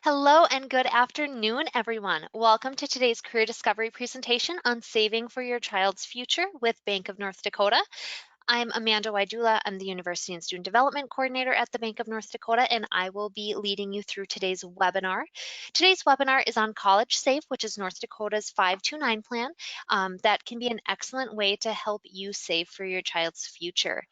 Hello and good afternoon, everyone. Welcome to today's Career Discovery presentation on saving for your child's future with Bank of North Dakota. I'm Amanda Wydula. I'm the University and Student Development Coordinator at the Bank of North Dakota, and I will be leading you through today's webinar. Today's webinar is on College Save, which is North Dakota's 529 plan. That can be an excellent way to help you save for your child's future.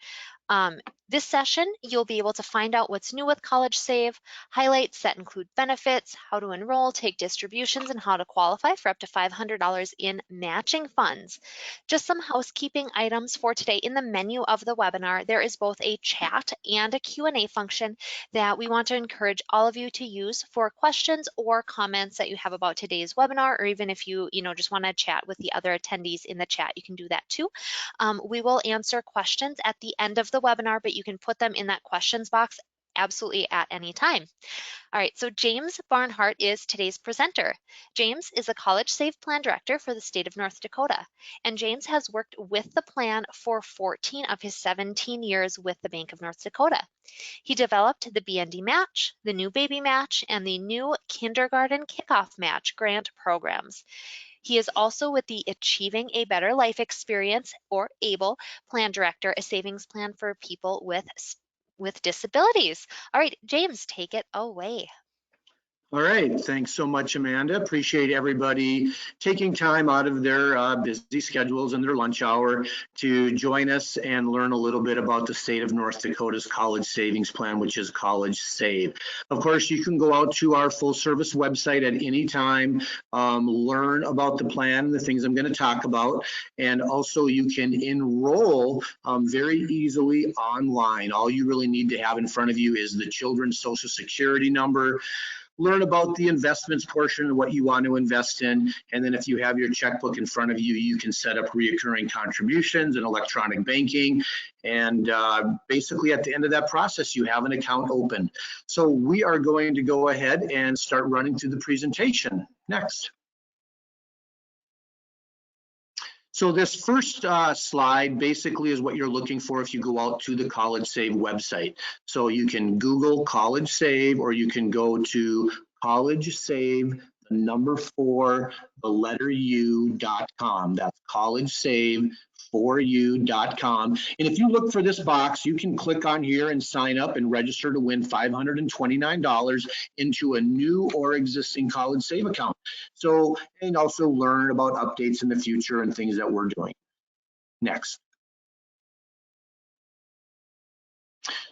This session, you'll be able to find out what's new with College Save, highlights that include benefits, how to enroll, take distributions, and how to qualify for up to $500 in matching funds. Just some housekeeping items for today. In the menu of the webinar, there is both a chat and a Q&A function that we want to encourage all of you to use for questions or comments that you have about today's webinar, or even if you just want to chat with the other attendees in the chat, you can do that too. We will answer questions at the end of the webinar, but you can put them in that questions box absolutely at any time. All right, so James Barnhart is today's presenter. James is a College Save Plan Director for the state of North Dakota, and James has worked with the plan for 14 of his 17 years with the Bank of North Dakota. He developed the Bnd Match, the New Baby Match, and the new Kindergarten Kickoff Match grant programs. He is also with the Achieving a Better Life Experience, or ABLE, Plan Director, a savings plan for people with disabilities. All right, James, take it away. All right, thanks so much, Amanda. Appreciate everybody taking time out of their busy schedules and their lunch hour to join us and learn a little bit about the state of North Dakota's college savings plan, which is College Save. Of course, you can go out to our full service website at any time, learn about the plan, the things I'm going to talk about, and also you can enroll very easily online. All you really need to have in front of you is the children's Social Security number. Learn about the investments portion of what you want to invest in, and then if you have your checkbook in front of you, you can set up reoccurring contributions and electronic banking, and basically at the end of that process, you have an account open. So we are going to go ahead and start running through the presentation. Next. So this first slide basically is what you're looking for if you go out to the College Save website. So you can Google College Save, or you can go to College Save, the number 4, the letter U.com. That's College Save 4U.com. And if you look for this box, you can click on here and sign up and register to win $529 into a new or existing College Save account. So, and also learn about updates in the future and things that we're doing. Next.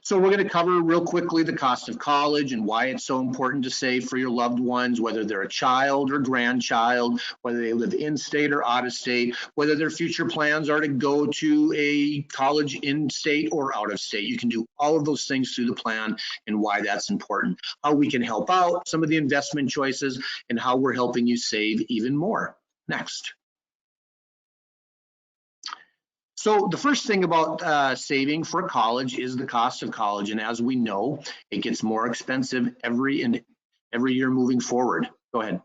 So we're going to cover real quickly the cost of college and why it's so important to save for your loved ones, whether they're a child or grandchild, whether they live in state or out of state, whether their future plans are to go to a college in state or out of state. You can do all of those things through the plan and why that's important, how we can help out, some of the investment choices, and how we're helping you save even more. Next. So the first thing about saving for college is the cost of college, and as we know, it gets more expensive every year moving forward. Go ahead.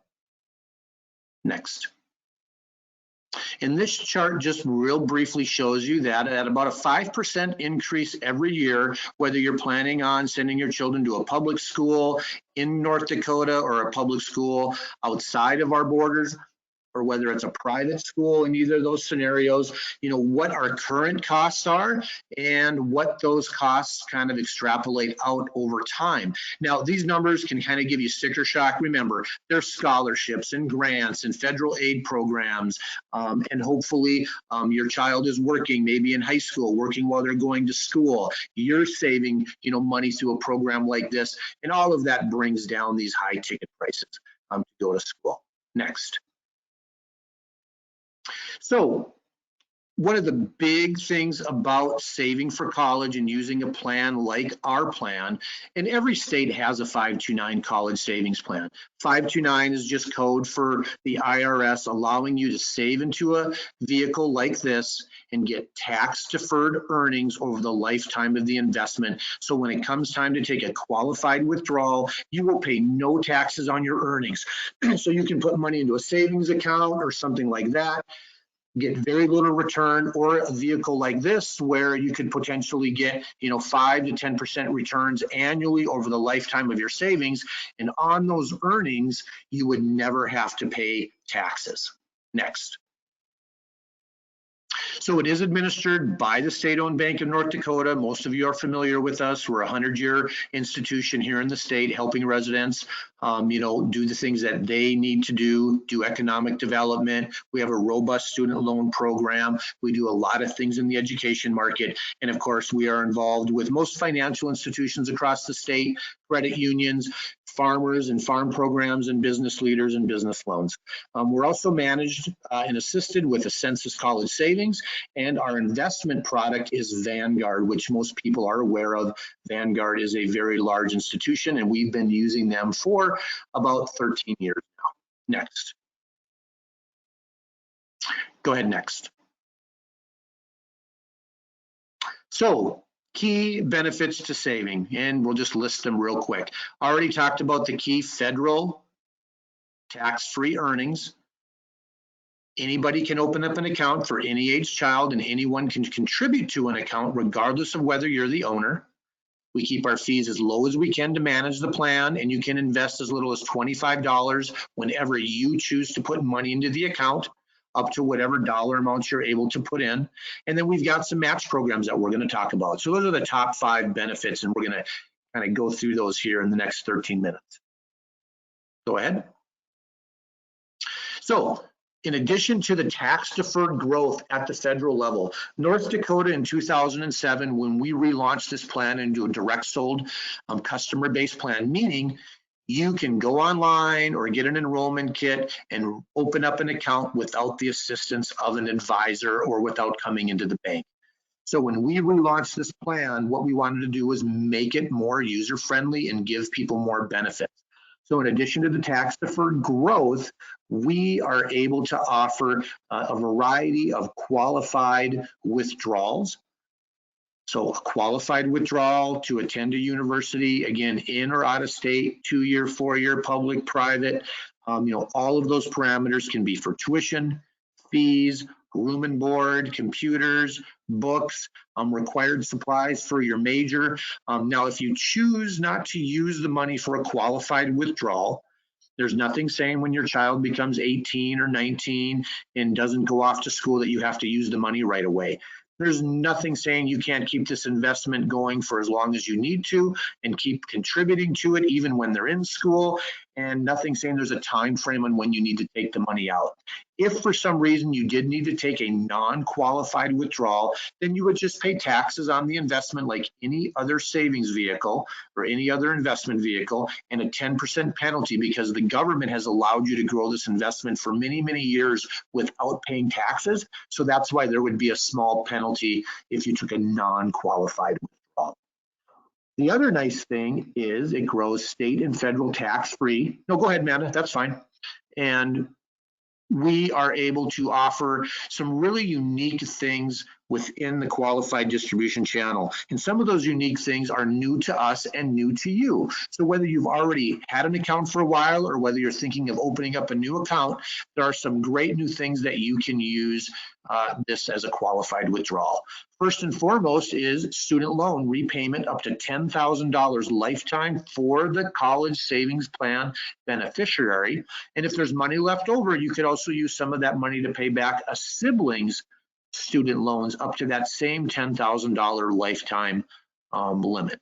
Next. And this chart just real briefly shows you that at about a 5% increase every year, whether you're planning on sending your children to a public school in North Dakota or a public school outside of our borders, or whether it's a private school, in either of those scenarios, what our current costs are and what those costs kind of extrapolate out over time. Now, these numbers can kind of give you sticker shock. Remember, there's scholarships and grants and federal aid programs, and hopefully your child is working, maybe in high school, working while they're going to school. You're saving, money through a program like this, and all of that brings down these high ticket prices to go to school. Next. So one of the big things about saving for college and using a plan like our plan, and every state has a 529 college savings plan. 529 is just code for the IRS allowing you to save into a vehicle like this and get tax deferred earnings over the lifetime of the investment. So when it comes time to take a qualified withdrawal, you will pay no taxes on your earnings. So you can put money into a savings account or something like that. get very little return, or a vehicle like this where you could potentially get 5 to 10% returns annually over the lifetime of your savings, and on those earnings you would never have to pay taxes. Next. So it is administered by the state-owned Bank of North Dakota. Most of you are familiar with us. We're a 100-year institution here in the state, helping residents, do the things that they need to do economic development. We have a robust student loan program. We do a lot of things in the education market. And of course, we are involved with most financial institutions across the state, credit unions, farmers and farm programs, and business leaders and business loans. We're also managed and assisted with a Census College Savings, and our investment product is Vanguard, which most people are aware of. Vanguard is a very large institution, and we've been using them for about 13 years now. Next. Go ahead, next. So, key benefits to saving, and we'll just list them real quick. Already talked about the key federal tax-free earnings. Anybody can open up an account for any age child, and anyone can contribute to an account regardless of whether you're the owner. We keep our fees as low as we can to manage the plan, and you can invest as little as $25 whenever you choose to put money into the account, up to whatever dollar amounts you're able to put in. And then we've got some match programs that we're going to talk about. So those are the top 5 benefits, and we're going to kind of go through those here in the next 13 minutes. Go ahead. So, in addition to the tax-deferred growth at the federal level, North Dakota in 2007, when we relaunched this plan into a direct sold customer-based plan, meaning you can go online or get an enrollment kit and open up an account without the assistance of an advisor or without coming into the bank. So when we relaunched this plan, what we wanted to do was make it more user-friendly and give people more benefits. So in addition to the tax-deferred growth, we are able to offer a variety of qualified withdrawals. So a qualified withdrawal to attend a university, again, in or out of state, 2-year, 4-year, public, private, all of those parameters can be for tuition, fees, room and board, computers, books, required supplies for your major. Now, if you choose not to use the money for a qualified withdrawal, there's nothing saying when your child becomes 18 or 19 and doesn't go off to school that you have to use the money right away. There's nothing saying you can't keep this investment going for as long as you need to and keep contributing to it even when they're in school, and nothing saying there's a time frame on when you need to take the money out. If for some reason you did need to take a non-qualified withdrawal, then you would just pay taxes on the investment like any other savings vehicle or any other investment vehicle, and a 10% penalty because the government has allowed you to grow this investment for many, many years without paying taxes. So that's why there would be a small penalty if you took a non-qualified withdrawal. The other nice thing is it grows state and federal tax-free. No, go ahead, Amanda, that's fine. And we are able to offer some really unique things within the qualified distribution channel. And some of those unique things are new to us and new to you. So whether you've already had an account for a while or whether you're thinking of opening up a new account, there are some great new things that you can use this as a qualified withdrawal. First and foremost is student loan repayment up to $10,000 lifetime for the college savings plan beneficiary. And if there's money left over, you could also use some of that money to pay back a sibling's student loans up to that same $10,000 lifetime limit.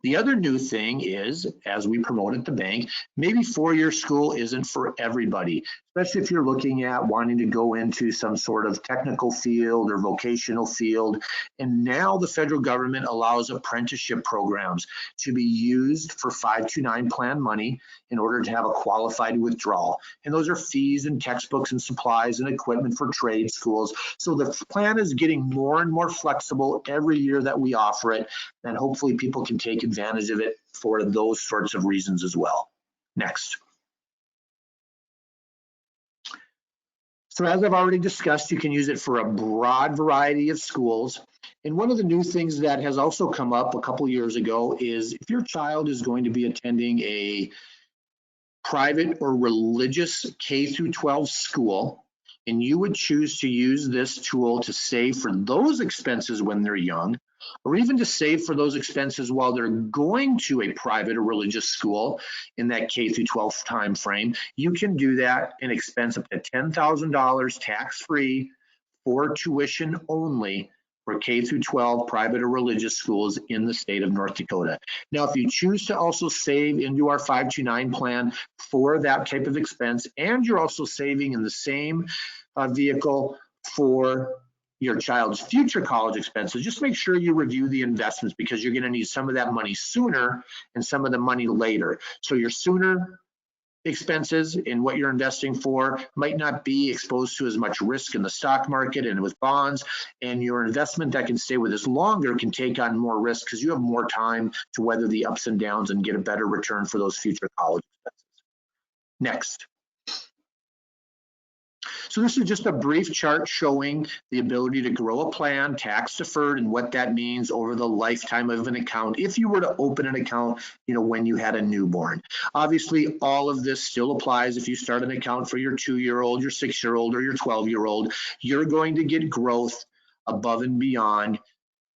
The other new thing is, as we promote at the bank, maybe 4-year school isn't for everybody, especially if you're looking at wanting to go into some sort of technical field or vocational field. And now the federal government allows apprenticeship programs to be used for 529 plan money in order to have a qualified withdrawal. And those are fees and textbooks and supplies and equipment for trade schools. So the plan is getting more and more flexible every year that we offer it, and hopefully people can take advantage of it for those sorts of reasons as well. Next. So as I've already discussed, you can use it for a broad variety of schools. And one of the new things that has also come up a couple years ago is if your child is going to be attending a private or religious K through 12 school, and you would choose to use this tool to save for those expenses when they're young, or even to save for those expenses while they're going to a private or religious school in that K through 12 time frame, you can do that and expense up to $10,000 tax-free for tuition only for K through 12 private or religious schools in the state of North Dakota. Now, if you choose to also save into our 529 plan for that type of expense, and you're also saving in the same vehicle for your child's future college expenses, just make sure you review the investments, because you're going to need some of that money sooner and some of the money later. So your sooner expenses in what you're investing for might not be exposed to as much risk in the stock market and with bonds, and your investment that can stay with us longer can take on more risk because you have more time to weather the ups and downs and get a better return for those future college expenses. Next. So this is just a brief chart showing the ability to grow a plan, tax deferred, and what that means over the lifetime of an account if you were to open an account, when you had a newborn. Obviously, all of this still applies if you start an account for your 2-year-old, your 6-year-old, or your 12-year-old. You're going to get growth above and beyond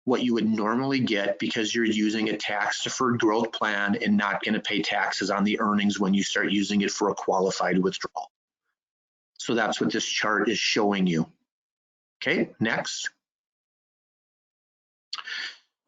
what you would normally get because you're using a tax deferred growth plan and not going to pay taxes on the earnings when you start using it for a qualified withdrawal. So that's what this chart is showing you. Okay, next.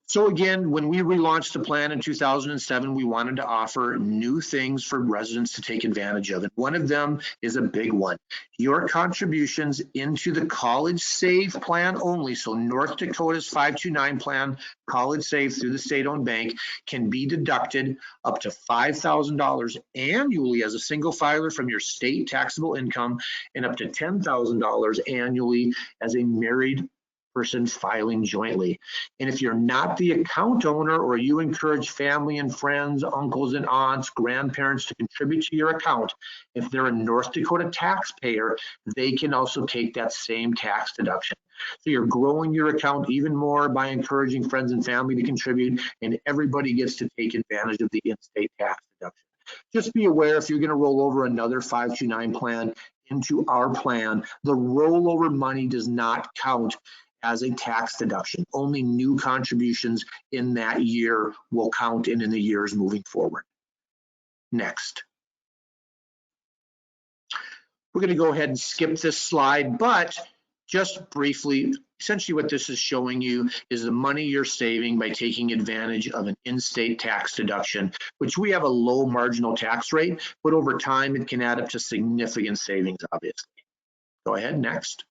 So again, when we relaunched the plan in 2007, we wanted to offer new things for residents to take advantage of. And one of them is a big one. Your contributions into the college save plan only, so North Dakota's 529 plan, college save through the state-owned bank, can be deducted up to $5,000 annually as a single filer from your state taxable income and up to $10,000 annually as a married person filing jointly. And if you're not the account owner, or you encourage family and friends, uncles and aunts, grandparents to contribute to your account, if they're a North Dakota taxpayer, they can also take that same tax deduction. So you're growing your account even more by encouraging friends and family to contribute, and everybody gets to take advantage of the in-state tax deduction. Just be aware, if you're going to roll over another 529 plan into our plan, the rollover money does not count as a tax deduction. Only new contributions in that year will count in the years moving forward. Next. We're going to go ahead and skip this slide, but just briefly, essentially what this is showing you is the money you're saving by taking advantage of an in-state tax deduction, which we have a low marginal tax rate, but over time it can add up to significant savings, obviously. Go ahead, next.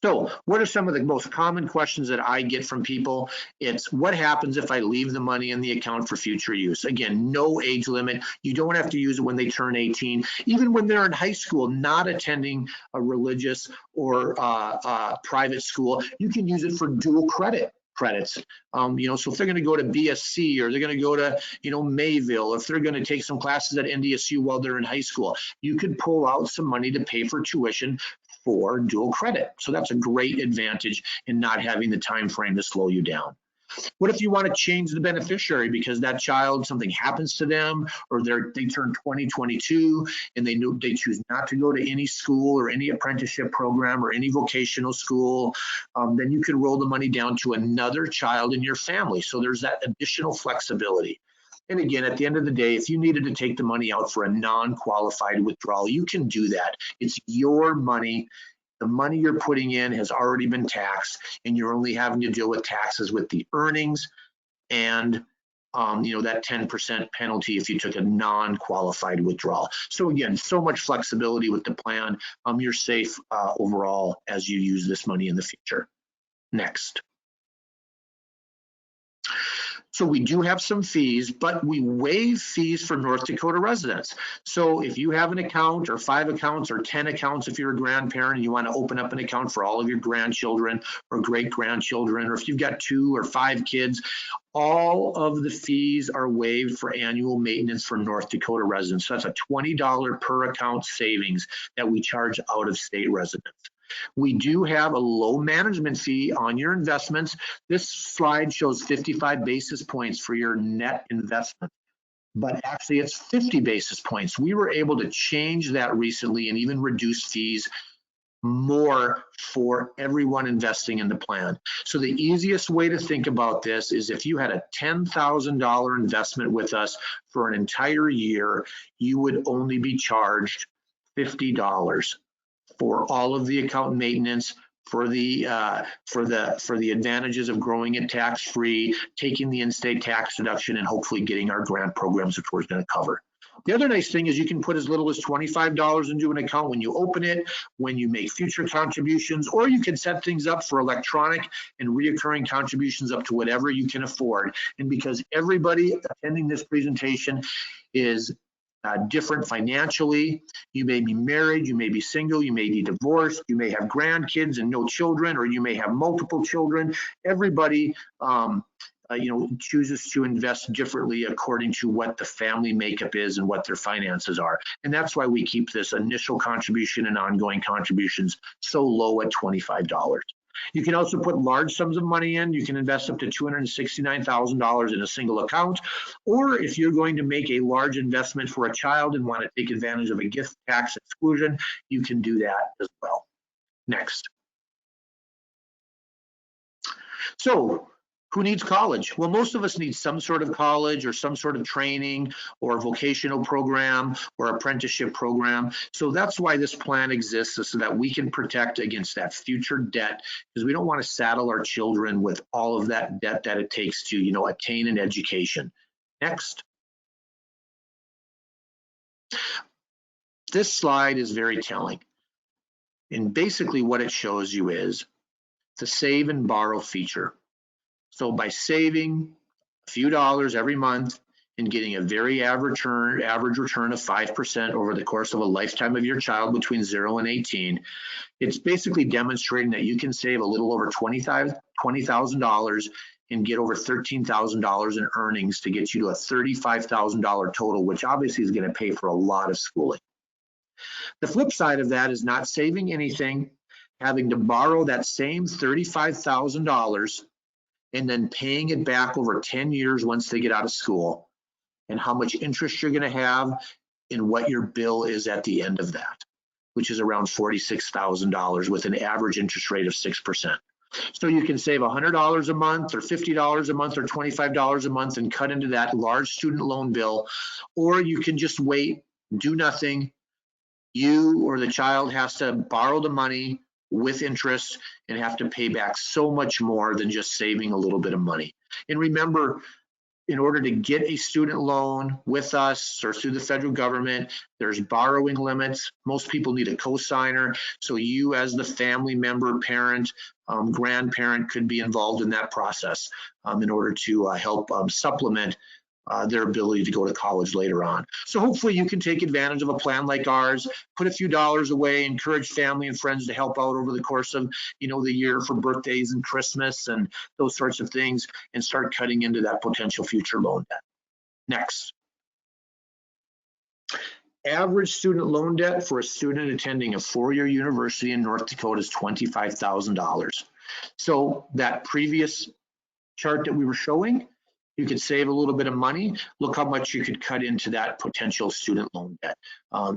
So what are some of the most common questions that I get from people? It's what happens if I leave the money in the account for future use? Again, no age limit. You don't have to use it when they turn 18. Even when they're in high school, not attending a religious or private school, you can use it for dual credits. So if they're going to go to BSC, or they're going to go to, Mayville, if they're going to take some classes at NDSU while they're in high school, you could pull out some money to pay for tuition for dual credit. So that's a great advantage in not having the time frame to slow you down. What if you want to change the beneficiary because that child, something happens to them, or they turn 2022 and they choose not to go to any school or any apprenticeship program or any vocational school, then you can roll the money down to another child in your family. So there's that additional flexibility. And again, at the end of the day, if you needed to take the money out for a non-qualified withdrawal, you can do that. It's your money. The money you're putting in has already been taxed, and you're only having to deal with taxes with the earnings and that 10% penalty if you took a non-qualified withdrawal. So again, so much flexibility with the plan. You're safe overall as you use this money in the future. Next. So we do have some fees, but we waive fees for North Dakota residents. So if you have an account, or 5 accounts, or 10 accounts, if you're a grandparent and you want to open up an account for all of your grandchildren or great-grandchildren, or if you've got 2 or 5 kids, all of the fees are waived for annual maintenance for North Dakota residents. So that's a $20 per account savings that we charge out of state residents. We do have a low management fee on your investments. This slide shows 55 basis points for your net investment, but actually it's 50 basis points. We were able to change that recently and even reduce fees more for everyone investing in the plan. So the easiest way to think about this is if you had a $10,000 investment with us for an entire year, you would only be charged $50 for all of the account maintenance, for the advantages of growing it tax-free, taking the in-state tax deduction, and hopefully getting our grant programs, which we're going to cover. The other nice thing is you can put as little as $25 into an account when you open it, when you make future contributions, or you can set things up for electronic and reoccurring contributions up to whatever you can afford. And because everybody attending this presentation is different financially, you may be married, you may be single, you may be divorced, you may have grandkids and no children, or you may have multiple children. Everybody chooses to invest differently according to what the family makeup is and what their finances are. And that's why we keep this initial contribution and ongoing contributions so low at $25. You can also put large sums of money in. You can invest up to $269,000 in a single account. Or if you're going to make a large investment for a child and want to take advantage of a gift tax exclusion, you can do that as well. Next. So, who needs college? Well, most of us need some sort of college or some sort of training or vocational program or apprenticeship program. So that's why this plan exists, so that we can protect against that future debt, because we don't want to saddle our children with all of that debt that it takes to, attain an education. Next. This slide is very telling. And basically what it shows you is the save and borrow feature. So by saving a few dollars every month and getting a very average return of 5% over the course of a lifetime of your child between 0 and 18, it's basically demonstrating that you can save a little over $20,000 and get over $13,000 in earnings to get you to a $35,000 total, which obviously is going to pay for a lot of schooling. The flip side of that is not saving anything, having to borrow that same $35,000 and then paying it back over 10 years once they get out of school, and how much interest you're going to have and what your bill is at the end of that, which is around $46,000 with an average interest rate of 6%. So you can save $100 a month or $50 a month or $25 a month and cut into that large student loan bill, or you can just wait, do nothing. You or the child has to borrow the money with interest and have to pay back so much more than just saving a little bit of money. And remember, in order to get a student loan with us or through the federal government, there's borrowing limits. Most people need a co-signer. So you as the family member, parent, grandparent could be involved in that process in order to help supplement their ability to go to college later on. So hopefully you can take advantage of a plan like ours, put a few dollars away, encourage family and friends to help out over the course of the year for birthdays and Christmas and those sorts of things, and start cutting into that potential future loan debt. Next. Average student loan debt for a student attending a four-year university in North Dakota is $25,000. So that previous chart that we were showing, you could save a little bit of money. Look how much you could cut into that potential student loan debt.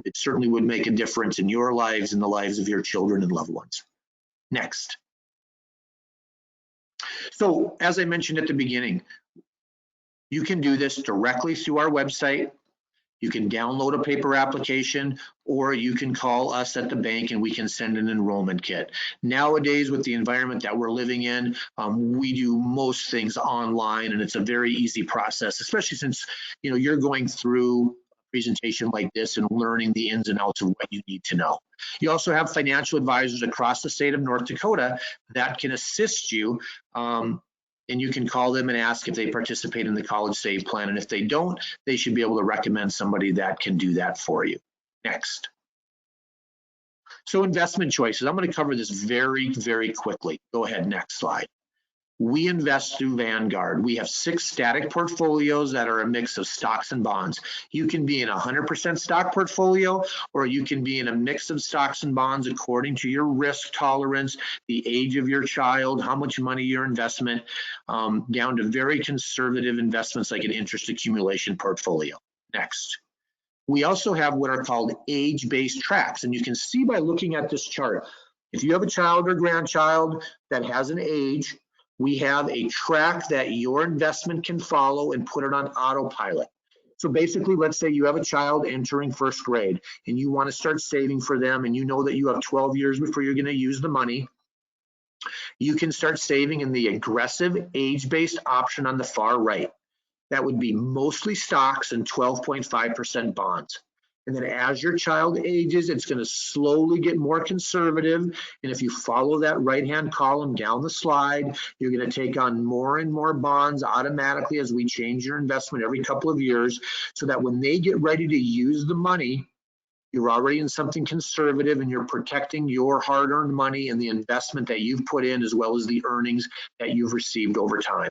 It certainly would make a difference in your lives and the lives of your children and loved ones. Next. So as I mentioned at the beginning, you can do this directly through our website. You can download a paper application, or you can call us at the bank and we can send an enrollment kit. Nowadays, with the environment that we're living in, we do most things online, and it's a very easy process, especially since you're going through a presentation like this and learning the ins and outs of what you need to know. You also have financial advisors across the state of North Dakota that can assist you. And you can call them and ask if they participate in the College Save Plan. And if they don't, they should be able to recommend somebody that can do that for you. Next. So investment choices. I'm going to cover this very, very quickly. Go ahead, next slide. We invest through Vanguard. We have 6 static portfolios that are a mix of stocks and bonds. You can be in a 100% stock portfolio, or you can be in a mix of stocks and bonds according to your risk tolerance, the age of your child, how much money your investment, down to very conservative investments like an interest accumulation portfolio. Next. We also have what are called age-based tracks, and you can see by looking at this chart, If you have a child or grandchild that has an age, we have a track that your investment can follow and put it on autopilot. So basically, let's say you have a child entering first grade and you want to start saving for them, and you know that you have 12 years before you're going to use the money. You can start saving in the aggressive age-based option on the far right. That would be mostly stocks and 12.5% bonds. And then as your child ages, it's going to slowly get more conservative. And if you follow that right-hand column down the slide, you're going to take on more and more bonds automatically as we change your investment every couple of years, so that when they get ready to use the money, you're already in something conservative and you're protecting your hard-earned money and the investment that you've put in, as well as the earnings that you've received over time.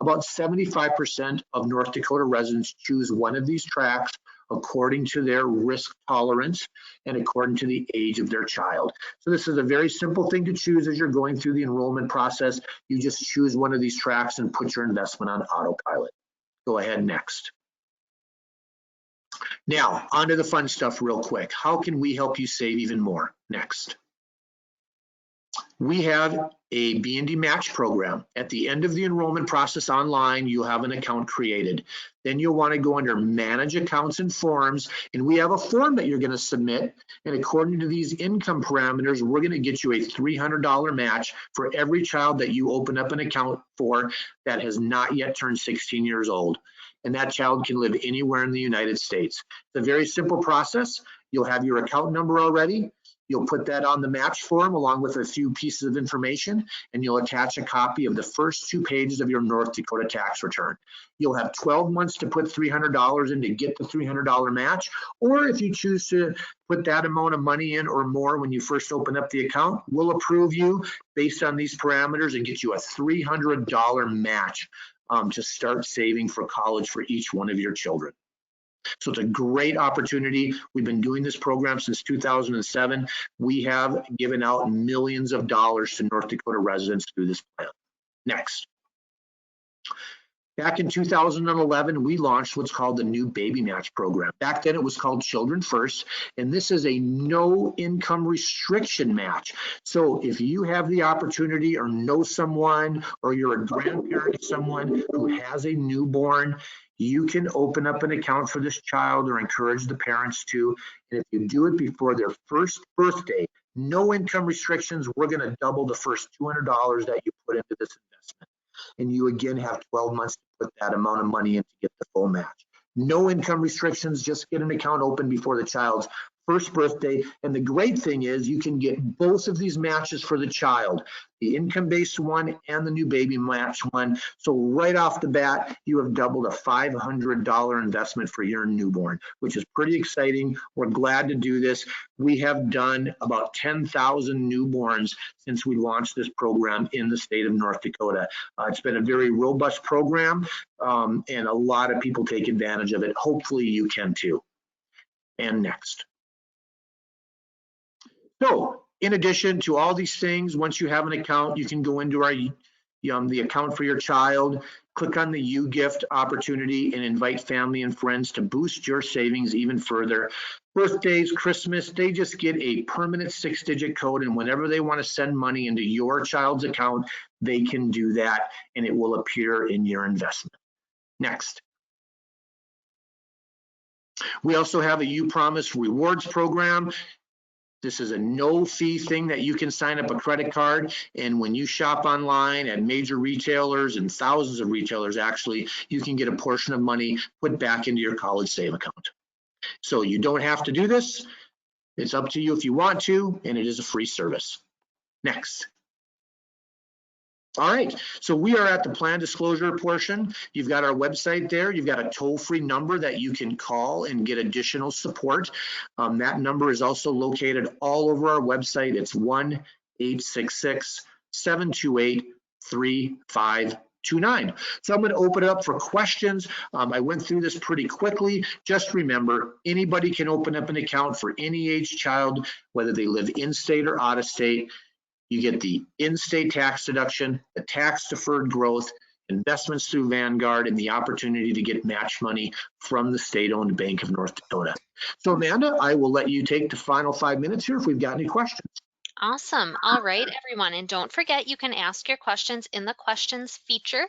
About 75% of North Dakota residents choose one of these tracks according to their risk tolerance and according to the age of their child. So this is a very simple thing to choose as you're going through the enrollment process. You just choose one of these tracks and put your investment on autopilot. Go ahead, next. Now, onto the fun stuff real quick. How can we help you save even more? Next. We have a Bnd Match Program. At the end of the enrollment process online, you'll have an account created. Then you'll want to go under Manage Accounts and Forms, and we have a form that you're going to submit. And according to these income parameters, we're going to get you a $300 match for every child that you open up an account for that has not yet turned 16 years old. And that child can live anywhere in the United States. It's a very simple process. You'll have your account number already. You'll put that on the match form along with a few pieces of information, and you'll attach a copy of the first 2 pages of your North Dakota tax return. You'll have 12 months to put $300 in to get the $300 match, or if you choose to put that amount of money in or more when you first open up the account, we'll approve you based on these parameters and get you a $300 match to start saving for college for each one of your children. So it's a great opportunity. We've been doing this program since 2007. We have given out millions of dollars to North Dakota residents through this plan. Next. Back in 2011, we launched what's called the new Baby Match Program. Back then it was called Children First, and this is a no income restriction match. So if you have the opportunity or know someone, or you're a grandparent of someone who has a newborn, you can open up an account for this child or encourage the parents to. And if you do it before their first birthday, no income restrictions, we're going to double the first $200 that you put into this investment. And you again have 12 months to put that amount of money in to get the full match. No income restrictions, just get an account open before the child's first birthday. And the great thing is you can get both of these matches for the child, the income-based one and the new baby match one. So right off the bat, you have doubled a $500 investment for your newborn, which is pretty exciting. We're glad to do this. We have done about 10,000 newborns since we launched this program in the state of North Dakota. It's been a very robust program, and a lot of people take advantage of it. Hopefully you can too. And next. So in addition to all these things, once you have an account, you can go into our the account for your child, click on the You Gift opportunity and invite family and friends to boost your savings even further. Birthdays, Christmas, they just get a permanent 6-digit code, and whenever they want to send money into your child's account, they can do that and it will appear in your investment. Next. We also have a You Promise Rewards program. This is a no-fee thing that you can sign up a credit card, and when you shop online at major retailers and thousands of retailers actually, you can get a portion of money put back into your college save account. So you don't have to do this. It's up to you if you want to, and it is a free service. Next. All right, so we are at the plan disclosure portion. You've got our website there. You've got a toll-free number that you can call and get additional support. That number is also located all over our website. It's 1-866-728-3529. So I'm going to open it up for questions. I went through this pretty quickly. Just remember, anybody can open up an account for any age child, whether they live in-state or out-of-state. You get the in-state tax deduction, the tax-deferred growth, investments through Vanguard, and the opportunity to get match money from the state-owned Bank of North Dakota. So Amanda, I will let you take the final 5 minutes here if we've got any questions. Awesome. All right, everyone. And don't forget, you can ask your questions in the questions feature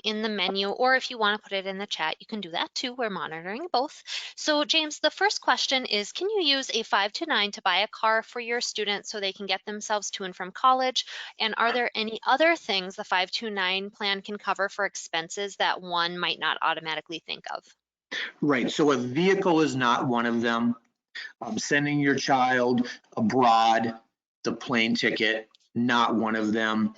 in the menu, or if you want to put it in the chat, you can do that too. We're monitoring both. So, James, the first question is, can you use a 529 to buy a car for your students so they can get themselves to and from college? And are there any other things the 529 plan can cover for expenses that one might not automatically think of? Right. So a vehicle is not one of them. Sending your child abroad, the plane ticket, not one of them.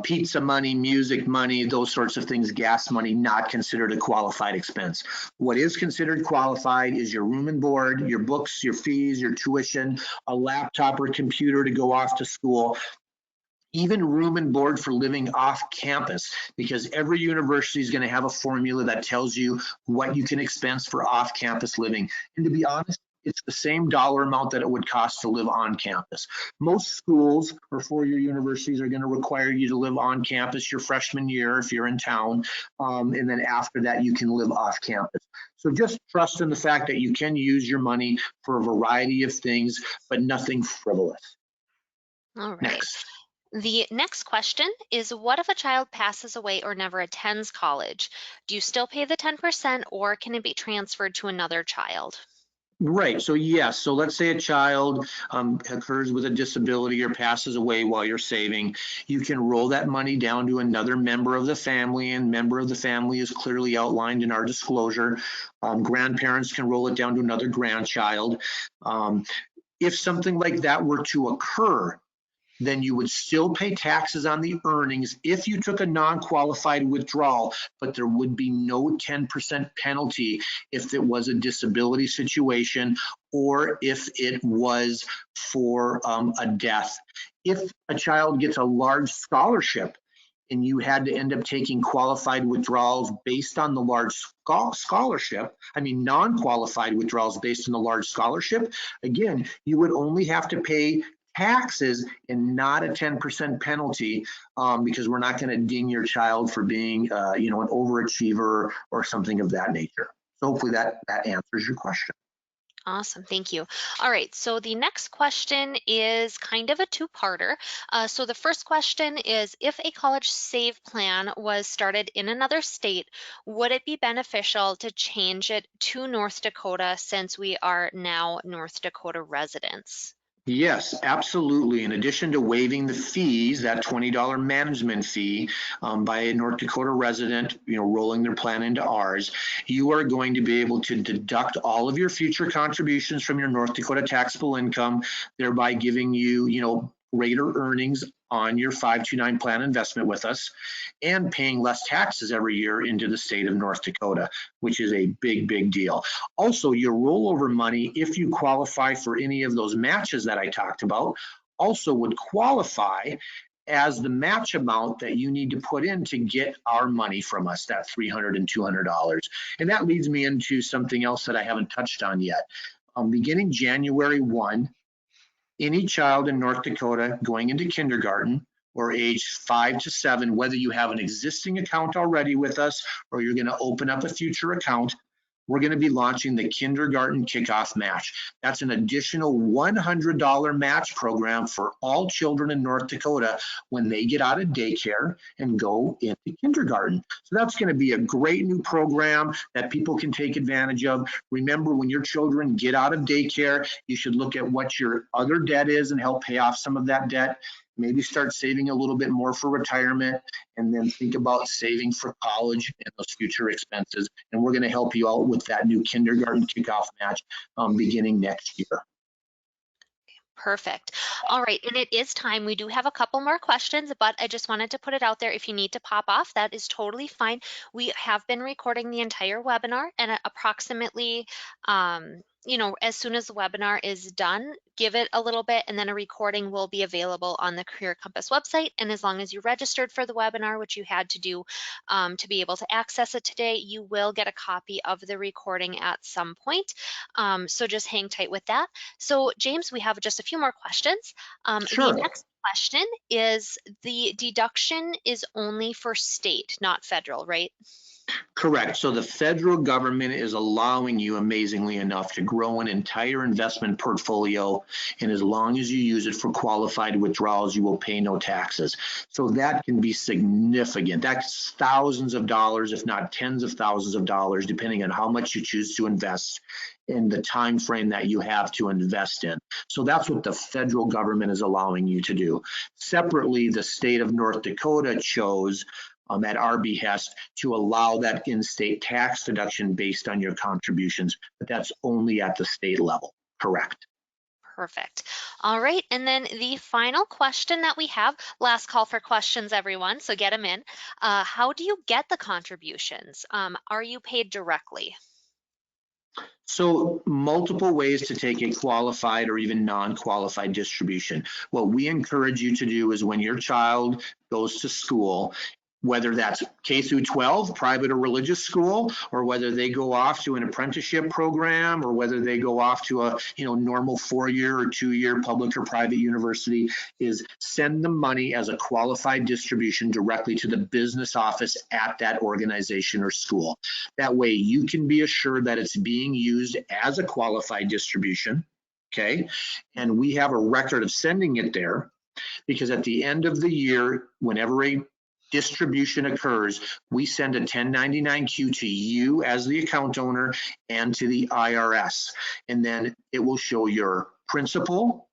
Pizza money, music money, those sorts of things, gas money, not considered a qualified expense. What is considered qualified is your room and board, your books, your fees, your tuition, a laptop or computer to go off to school, even room and board for living off campus, because every university is going to have a formula that tells you what you can expense for off campus living. And to be honest, it's the same dollar amount that it would cost to live on campus. Most schools or four-year universities are going to require you to live on campus your freshman year if you're in town, and then after that you can live off campus. So just trust in the fact that you can use your money for a variety of things, but nothing frivolous. All right. Next. The next question is, what if a child passes away or never attends college? Do you still pay the 10% or can it be transferred to another child? Right. So yes. So let's say a child occurs with a disability or passes away while you're saving. You can roll that money down to another member of the family, and member of the family is clearly outlined in our disclosure. Grandparents can roll it down to another grandchild. If something like that were to occur, then you would still pay taxes on the earnings if you took a non-qualified withdrawal, but there would be no 10% penalty if it was a disability situation or if it was for a death. If a child gets a large scholarship and you had to end up taking qualified withdrawals based on the large scholarship, non-qualified withdrawals based on the large scholarship, again, you would only have to pay taxes and not a 10% penalty, because we're not going to ding your child for being an overachiever or something of that nature. So hopefully that answers your question. Awesome, thank you. All right, so the next question is kind of a two-parter. So the first question is, if a college save plan was started in another state, would it be beneficial to change it to North Dakota since we are now North Dakota residents? Yes, absolutely. In addition to waiving the fees, that $20 management fee by a North Dakota resident, rolling their plan into ours, you are going to be able to deduct all of your future contributions from your North Dakota taxable income, thereby giving you, greater earnings on your 529 plan investment with us, and paying less taxes every year into the state of North Dakota, which is a big, big deal. Also, your rollover money, if you qualify for any of those matches that I talked about, also would qualify as the match amount that you need to put in to get our money from us, that $300 and $200. And that leads me into something else that I haven't touched on yet. Beginning January 1, any child in North Dakota going into kindergarten or age 5 to 7, whether you have an existing account already with us or you're going to open up a future account, we're going to be launching the kindergarten kickoff match. That's an additional $100 match program for all children in North Dakota when they get out of daycare and go into kindergarten. So that's going to be a great new program that people can take advantage of. Remember, when your children get out of daycare, you should look at what your other debt is and help pay off some of that debt. Maybe start saving a little bit more for retirement, and then think about saving for college and those future expenses. And we're going to help you out with that new kindergarten kickoff match beginning next year. Perfect. All right, and it is time. We do have a couple more questions, but I just wanted to put it out there. If you need to pop off, that is totally fine. We have been recording the entire webinar, and approximately, as soon as the webinar is done, give it a little bit, and then a recording will be available on the Career Compass website. And as long as you registered for the webinar, which you had to do to be able to access it today, you will get a copy of the recording at some point. So just hang tight with that. So James, we have just a few more questions. Sure. The next question is, the deduction is only for state, not federal, right? Correct. So the federal government is allowing you, amazingly enough, to grow an entire investment portfolio. And as long as you use it for qualified withdrawals, you will pay no taxes. So that can be significant. That's thousands of dollars, if not tens of thousands of dollars, depending on how much you choose to invest in the time frame that you have to invest in. So that's what the federal government is allowing you to do. Separately, the state of North Dakota chose at our behest to allow that in-state tax deduction based on your contributions, but that's only at the state level. Correct. Perfect. All right. And then the final question that we have, last call for questions, everyone. So get them in. How do you get the contributions? Are you paid directly? So multiple ways to take a qualified or even non-qualified distribution. What we encourage you to do is when your child goes to school, whether that's K through 12, private or religious school, or whether they go off to an apprenticeship program, or whether they go off to a normal 4-year or 2-year public or private university, is send the money as a qualified distribution directly to the business office at that organization or school. That way you can be assured that it's being used as a qualified distribution, okay? And we have a record of sending it there, because at the end of the year, whenever a distribution occurs, we send a 1099-Q to you as the account owner and to the IRS. And then it will show your principal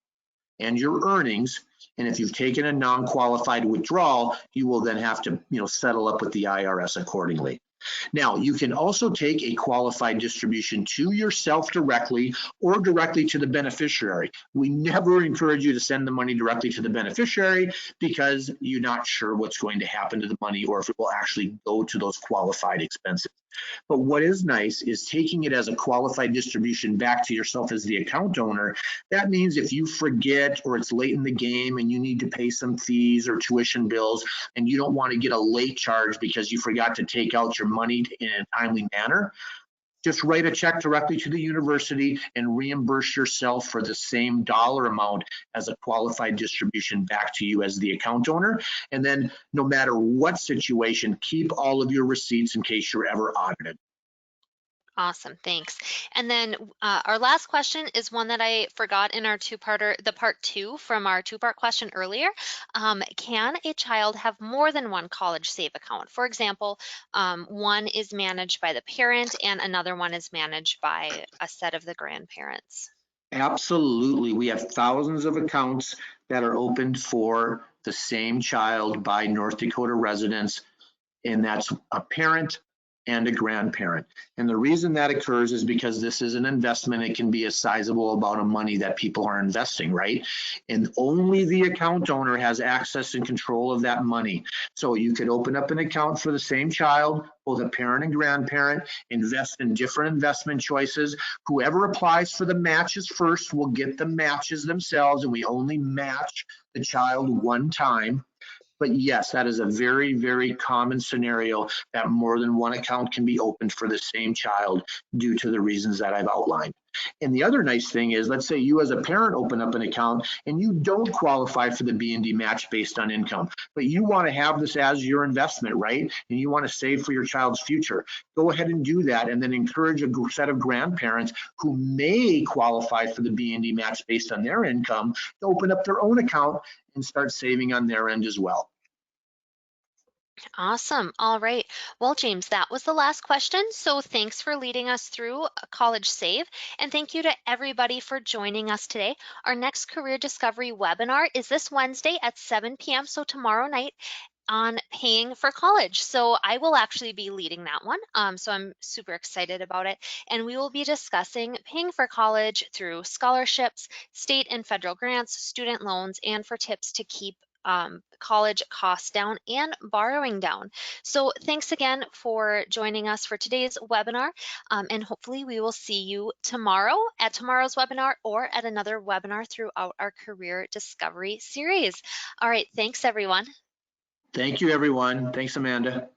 and your earnings. And if you've taken a non-qualified withdrawal, you will then have to settle up with the IRS accordingly. Now, you can also take a qualified distribution to yourself directly or directly to the beneficiary. We never encourage you to send the money directly to the beneficiary because you're not sure what's going to happen to the money or if it will actually go to those qualified expenses. But what is nice is taking it as a qualified distribution back to yourself as the account owner. That means if you forget or it's late in the game and you need to pay some fees or tuition bills and you don't want to get a late charge because you forgot to take out your money in a timely manner, just write a check directly to the university and reimburse yourself for the same dollar amount as a qualified distribution back to you as the account owner. And then no matter what situation, keep all of your receipts in case you're ever audited. Awesome, thanks. And then our last question is one that I forgot in our two-parter, the part 2 from our 2-part question earlier. Can a child have more than one college save account? For example, one is managed by the parent and another one is managed by a set of the grandparents. Absolutely. We have thousands of accounts that are opened for the same child by North Dakota residents, and that's a parent and a grandparent. And the reason that occurs is because this is an investment. It can be a sizable amount of money that people are investing, right? And only the account owner has access and control of that money. So you could open up an account for the same child, both a parent and grandparent, invest in different investment choices. Whoever applies for the matches first will get the matches themselves, and we only match the child one time. But yes, that is a very, very common scenario that more than one account can be opened for the same child due to the reasons that I've outlined. And the other nice thing is, let's say you as a parent open up an account and you don't qualify for the Bnd Match based on income, but you want to have this as your investment, right? And you want to save for your child's future. Go ahead and do that, and then encourage a set of grandparents who may qualify for the Bnd Match based on their income to open up their own account and start saving on their end as well. Awesome. All right. Well, James, that was the last question. So thanks for leading us through a College Save. And thank you to everybody for joining us today. Our next Career Discovery webinar is this Wednesday at 7 p.m. So tomorrow night on paying for college. So I will actually be leading that one. So I'm super excited about it. And we will be discussing paying for college through scholarships, state and federal grants, student loans, and for tips to keep college costs down and borrowing down. So thanks again for joining us for today's webinar. And hopefully we will see you tomorrow at tomorrow's webinar or at another webinar throughout our Career Discovery series. All right, thanks everyone. Thank you, everyone. Thanks, Amanda.